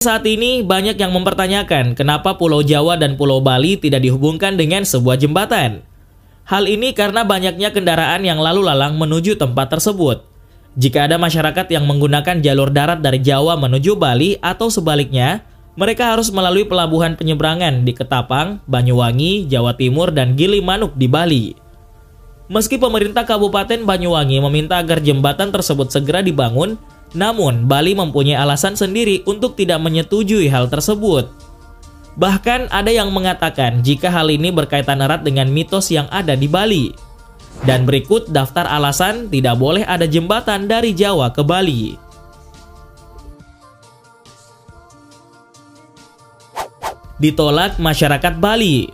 Saat ini banyak yang mempertanyakan kenapa Pulau Jawa dan Pulau Bali tidak dihubungkan dengan sebuah jembatan. Hal ini karena banyaknya kendaraan yang lalu lalang menuju tempat tersebut. Jika ada masyarakat yang menggunakan jalur darat dari Jawa menuju Bali atau sebaliknya, mereka harus melalui pelabuhan penyeberangan di Ketapang, Banyuwangi, Jawa Timur, dan Gilimanuk di Bali. Meski pemerintah Kabupaten Banyuwangi meminta agar jembatan tersebut segera dibangun, namun Bali mempunyai alasan sendiri untuk tidak menyetujui hal tersebut. Bahkan ada yang mengatakan jika hal ini berkaitan erat dengan mitos yang ada di Bali. Dan berikut daftar alasan tidak boleh ada jembatan dari Jawa ke Bali. Ditolak masyarakat Bali.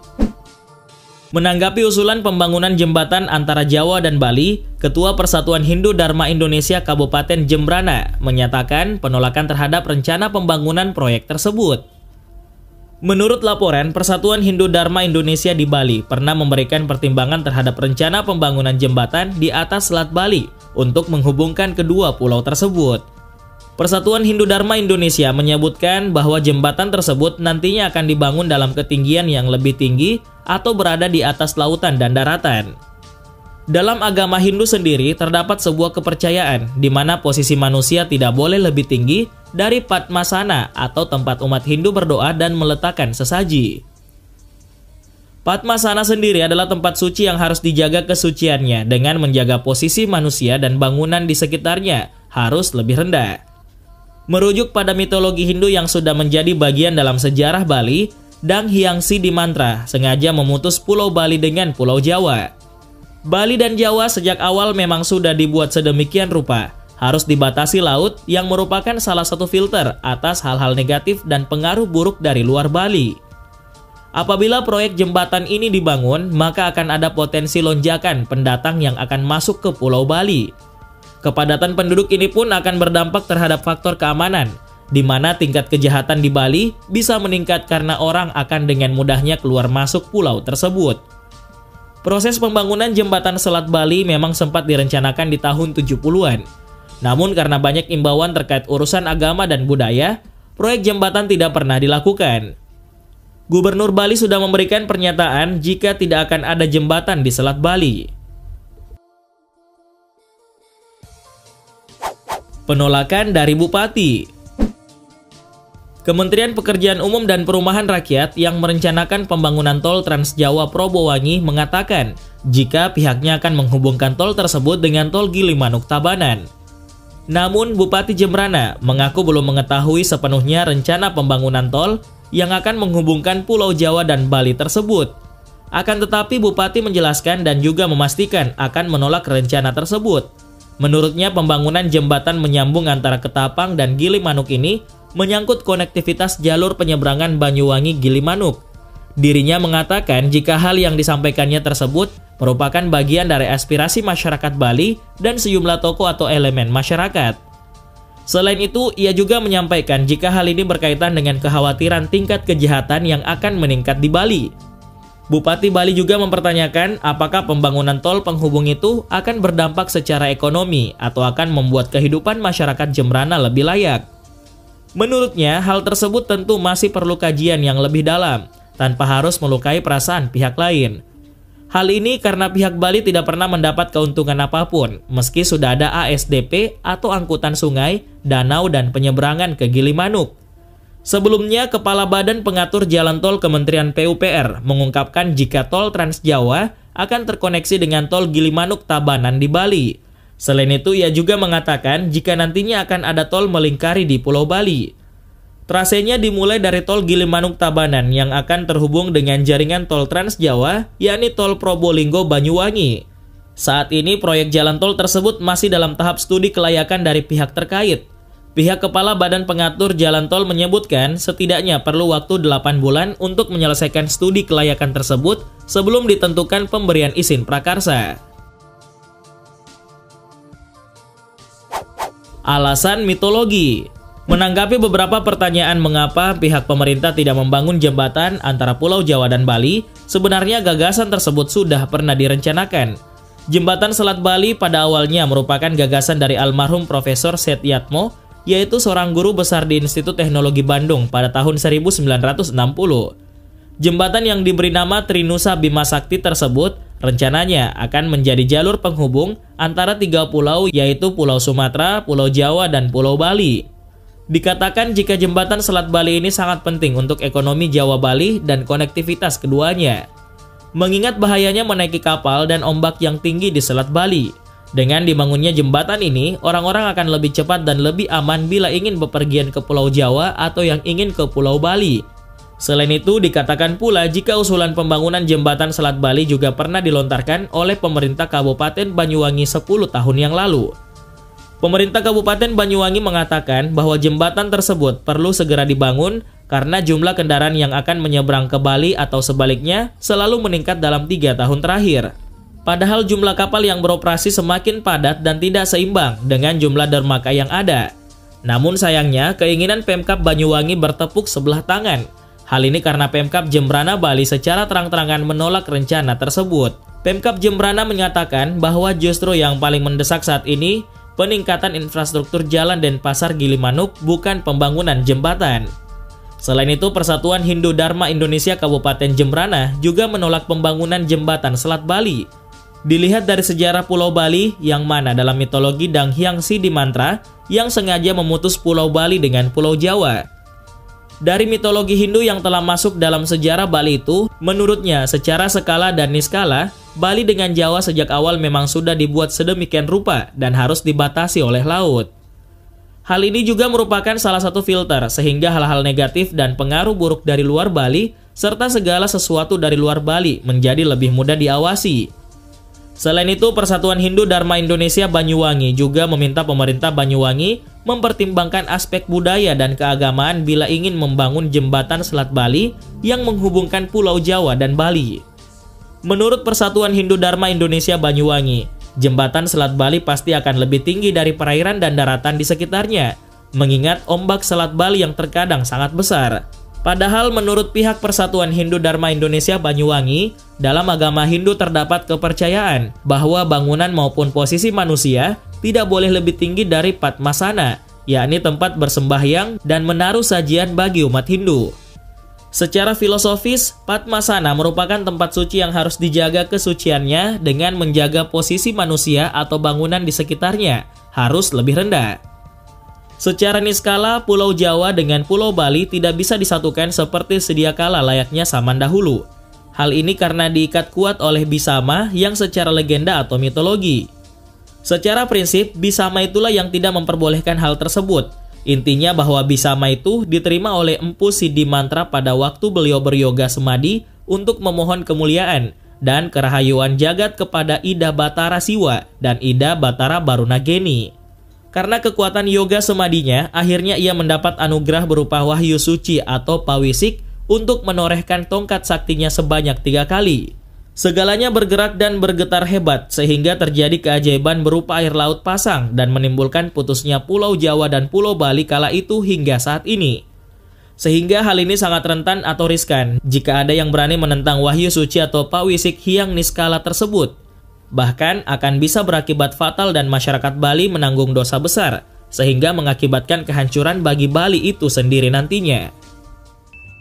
Menanggapi usulan pembangunan jembatan antara Jawa dan Bali, Ketua Persatuan Hindu Dharma Indonesia Kabupaten Jembrana menyatakan penolakan terhadap rencana pembangunan proyek tersebut. Menurut laporan, Persatuan Hindu Dharma Indonesia di Bali pernah memberikan pertimbangan terhadap rencana pembangunan jembatan di atas Selat Bali untuk menghubungkan kedua pulau tersebut. Persatuan Hindu Dharma Indonesia menyebutkan bahwa jembatan tersebut nantinya akan dibangun dalam ketinggian yang lebih tinggi atau berada di atas lautan dan daratan. Dalam agama Hindu sendiri terdapat sebuah kepercayaan di mana posisi manusia tidak boleh lebih tinggi dari Padmasana atau tempat umat Hindu berdoa dan meletakkan sesaji. Padmasana sendiri adalah tempat suci yang harus dijaga kesuciannya dengan menjaga posisi manusia dan bangunan di sekitarnya harus lebih rendah. Merujuk pada mitologi Hindu yang sudah menjadi bagian dalam sejarah Bali, Dang Hyang Si di mantra sengaja memutus Pulau Bali dengan Pulau Jawa. Bali dan Jawa sejak awal memang sudah dibuat sedemikian rupa, harus dibatasi laut yang merupakan salah satu filter atas hal-hal negatif dan pengaruh buruk dari luar Bali. Apabila proyek jembatan ini dibangun, maka akan ada potensi lonjakan pendatang yang akan masuk ke Pulau Bali. Kepadatan penduduk ini pun akan berdampak terhadap faktor keamanan, di mana tingkat kejahatan di Bali bisa meningkat karena orang akan dengan mudahnya keluar masuk pulau tersebut. Proses pembangunan jembatan Selat Bali memang sempat direncanakan di tahun 70-an. Namun karena banyak imbauan terkait urusan agama dan budaya, proyek jembatan tidak pernah dilakukan. Gubernur Bali sudah memberikan pernyataan jika tidak akan ada jembatan di Selat Bali. Penolakan dari Bupati. Kementerian Pekerjaan Umum dan Perumahan Rakyat yang merencanakan pembangunan tol Trans Jawa Probowangi mengatakan jika pihaknya akan menghubungkan tol tersebut dengan tol Gilimanuk Tabanan. Namun Bupati Jembrana mengaku belum mengetahui sepenuhnya rencana pembangunan tol yang akan menghubungkan Pulau Jawa dan Bali tersebut. Akan tetapi Bupati menjelaskan dan juga memastikan akan menolak rencana tersebut. Menurutnya pembangunan jembatan menyambung antara Ketapang dan Gilimanuk ini menyangkut konektivitas jalur penyeberangan Banyuwangi-Gilimanuk. Dirinya mengatakan jika hal yang disampaikannya tersebut merupakan bagian dari aspirasi masyarakat Bali dan sejumlah tokoh atau elemen masyarakat. Selain itu, ia juga menyampaikan jika hal ini berkaitan dengan kekhawatiran tingkat kejahatan yang akan meningkat di Bali. Bupati Bali juga mempertanyakan apakah pembangunan tol penghubung itu akan berdampak secara ekonomi atau akan membuat kehidupan masyarakat Jembrana lebih layak. Menurutnya, hal tersebut tentu masih perlu kajian yang lebih dalam, tanpa harus melukai perasaan pihak lain. Hal ini karena pihak Bali tidak pernah mendapat keuntungan apapun, meski sudah ada ASDP atau angkutan sungai, danau, dan penyeberangan ke Gilimanuk. Sebelumnya, Kepala Badan Pengatur Jalan Tol Kementerian PUPR mengungkapkan jika tol Trans Jawa akan terkoneksi dengan tol Gilimanuk Tabanan di Bali. Selain itu, ia juga mengatakan jika nantinya akan ada tol melingkari di Pulau Bali. Trasenya dimulai dari tol Gilimanuk Tabanan yang akan terhubung dengan jaringan tol Trans Jawa, yakni tol Probolinggo-Banyuwangi. Saat ini, proyek jalan tol tersebut masih dalam tahap studi kelayakan dari pihak terkait. Pihak Kepala Badan Pengatur Jalan Tol menyebutkan setidaknya perlu waktu 8 bulan untuk menyelesaikan studi kelayakan tersebut sebelum ditentukan pemberian izin prakarsa. Alasan mitologi. Menanggapi beberapa pertanyaan mengapa pihak pemerintah tidak membangun jembatan antara Pulau Jawa dan Bali, sebenarnya gagasan tersebut sudah pernah direncanakan. Jembatan Selat Bali pada awalnya merupakan gagasan dari almarhum Profesor Setyatmo yaitu seorang guru besar di Institut Teknologi Bandung pada tahun 1960. Jembatan yang diberi nama Trinusa Bima Sakti tersebut rencananya akan menjadi jalur penghubung antara 3 pulau, yaitu Pulau Sumatera, Pulau Jawa, dan Pulau Bali. Dikatakan jika jembatan Selat Bali ini sangat penting untuk ekonomi Jawa Bali dan konektivitas keduanya. Mengingat bahayanya menaiki kapal dan ombak yang tinggi di Selat Bali. Dengan dibangunnya jembatan ini, orang-orang akan lebih cepat dan lebih aman bila ingin bepergian ke Pulau Jawa atau yang ingin ke Pulau Bali. Selain itu, dikatakan pula jika usulan pembangunan jembatan Selat Bali juga pernah dilontarkan oleh pemerintah Kabupaten Banyuwangi 10 tahun yang lalu. Pemerintah Kabupaten Banyuwangi mengatakan bahwa jembatan tersebut perlu segera dibangun karena jumlah kendaraan yang akan menyeberang ke Bali atau sebaliknya selalu meningkat dalam 3 tahun terakhir. Padahal jumlah kapal yang beroperasi semakin padat dan tidak seimbang dengan jumlah dermaga yang ada. Namun sayangnya, keinginan Pemkab Banyuwangi bertepuk sebelah tangan. Hal ini karena Pemkab Jembrana Bali secara terang-terangan menolak rencana tersebut. Pemkab Jembrana menyatakan bahwa justru yang paling mendesak saat ini peningkatan infrastruktur jalan Denpasar Gilimanuk, bukan pembangunan jembatan. Selain itu, Persatuan Hindu Dharma Indonesia Kabupaten Jembrana juga menolak pembangunan jembatan Selat Bali. Dilihat dari sejarah Pulau Bali, yang mana dalam mitologi Dang Hyang Si di mantra yang sengaja memutus Pulau Bali dengan Pulau Jawa. Dari mitologi Hindu yang telah masuk dalam sejarah Bali itu, menurutnya secara skala dan niskala, Bali dengan Jawa sejak awal memang sudah dibuat sedemikian rupa dan harus dibatasi oleh laut. Hal ini juga merupakan salah satu filter sehingga hal-hal negatif dan pengaruh buruk dari luar Bali serta segala sesuatu dari luar Bali menjadi lebih mudah diawasi. Selain itu, Persatuan Hindu Dharma Indonesia Banyuwangi juga meminta pemerintah Banyuwangi mempertimbangkan aspek budaya dan keagamaan bila ingin membangun jembatan Selat Bali yang menghubungkan Pulau Jawa dan Bali. Menurut Persatuan Hindu Dharma Indonesia Banyuwangi, jembatan Selat Bali pasti akan lebih tinggi dari perairan dan daratan di sekitarnya, mengingat ombak Selat Bali yang terkadang sangat besar. Padahal menurut pihak Persatuan Hindu Dharma Indonesia Banyuwangi, dalam agama Hindu terdapat kepercayaan bahwa bangunan maupun posisi manusia tidak boleh lebih tinggi dari Padmasana, yakni tempat bersembahyang dan menaruh sajian bagi umat Hindu. Secara filosofis, Padmasana merupakan tempat suci yang harus dijaga kesuciannya dengan menjaga posisi manusia atau bangunan di sekitarnya harus lebih rendah. Secara niskala, Pulau Jawa dengan Pulau Bali tidak bisa disatukan seperti sedia kala layaknya zaman dahulu. Hal ini karena diikat kuat oleh Bisama yang secara legenda atau mitologi. Secara prinsip, Bisama itulah yang tidak memperbolehkan hal tersebut. Intinya bahwa Bisama itu diterima oleh Empu Sidi Mantra pada waktu beliau beryoga semadi untuk memohon kemuliaan dan kerahayuan jagat kepada Ida Batara Siwa dan Ida Batara Barunageni. Karena kekuatan yoga semadinya, akhirnya ia mendapat anugerah berupa wahyu suci atau pawisik untuk menorehkan tongkat saktinya sebanyak 3 kali. Segalanya bergerak dan bergetar hebat sehingga terjadi keajaiban berupa air laut pasang dan menimbulkan putusnya Pulau Jawa dan Pulau Bali kala itu hingga saat ini. Sehingga hal ini sangat rentan atau riskan jika ada yang berani menentang wahyu suci atau pawisik Hyang Niskala tersebut. Bahkan akan bisa berakibat fatal dan masyarakat Bali menanggung dosa besar, sehingga mengakibatkan kehancuran bagi Bali itu sendiri nantinya.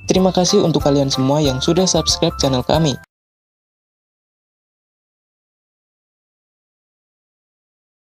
Terima kasih untuk kalian semua yang sudah subscribe channel kami.